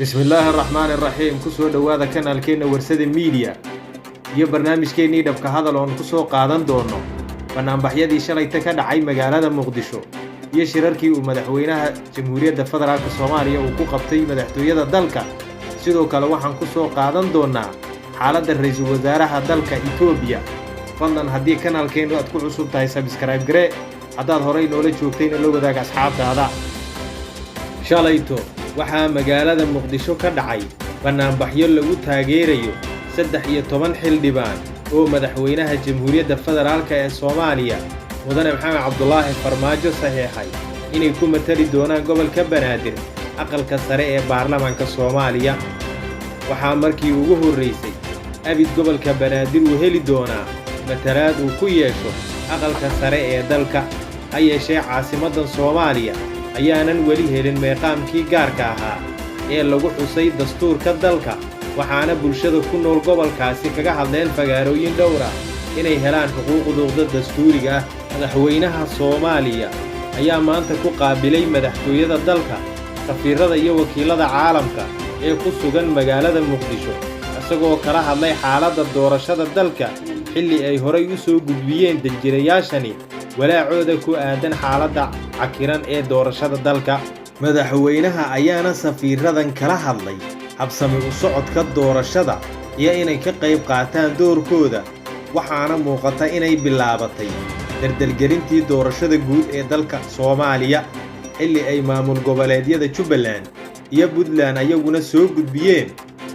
بسم الله الرحمن الرحيم كسو دوادا kanaalkeena warsada media iyo barnaamijkeennii dhabka hadal oo ku soo qaadan doono barnaamijyadii shalayta ka dhacay magaalada Muqdisho iyo shirarkii uu madaxweynaha Jamhuuriyadda Federaalka Soomaaliya uu ku qabtay madaxtooyada dalka sidoo kale waxaan ku soo qaadan doonaa xaaladda ra'iisul wasaaraha dalka Itoobiya fadlan haddii kanaalkeenu aad ku cusub tahay subscribe gare haddaad horay noola joogtayna la wadaag asxaabtaada shalayto waxaa magaalada Muqdisho ka dhacay barnaamijyo lagu taageerayo 13 xildhibaan oo madaxweynaha Jamhuuriyadda Federaalka ee Soomaaliya mudane Maxamed Cabdullaahi Farmaajo saxiixay inay ku matali doonaan gobolka Banaadir aqalka sare ee baarlamaanka Soomaaliya waxaa markii ugu horeysay abid gobolka Banaadir uu heli doonaa matalaad uu ku yeesho aqalka sare ee dalka ay yeeshay caasimadda Soomaaliya ayaanan weli helin meeqaamkii gaarka ahaa ee lagu xusay dastuurka dalka waxaana bulshada ku nool gobolkaasi kaga hadleen fagaarooyin dhowr ah inay helaan xuquuqdooda dastuuriga ah madaxweynaha Soomaaliya ayaa maanta ku qaabilay madaxtooyada dalka safiirada iyo wakiilada caalamka ee ku sugan magaalada Muqdisho isagoo kala hadlay xaaladda doorashada dalka xilli ay horay u soo gudbiyeen danjirayaashani walaacooda ku aadan xaaladda cakiran ee doorashada dalka madaxweynaha ayaana safiiradan kala hadlay habsami u socodka doorashada iyo inay ka qayb qaataan doorkooda waxaana muuqata inay bilaabatay dardargelintii doorashada guud ee dalka Soomaaliya xilli ay maamul goboleedyada Jubbaland iyo Puntland ayaguna soo gudbiyeen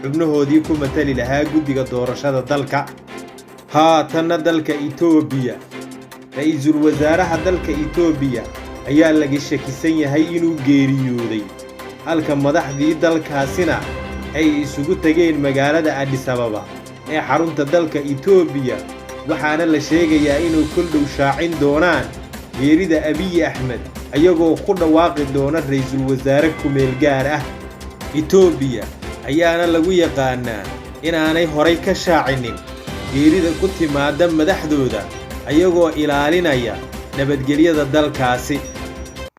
xubnahoodii ku matali lahaa guddiga doorashada dalka haatan dalka Itoobiya ra'iisul wasaaraha dalka Itoobiya ayaa laga shakisan yahay inuu geeriyooday halka madaxdii dalkaasina ay isugu tageen magaalada Addis Ababa ee xarunta dalka Itoobiya waxaana la sheegayaa inuu kul dhow shaacin doonaan geerida Abiy Ahmed ayagoo ku dhawaaqi doona ra'iisul wasaare ku meel gaar ah Itoobiya ayaana lagu yaqaanaa inaanay horay ka shaacinin geerida ku timaada madaxdooda ayagoo ilaalinaya nabadgelyada dalkaasi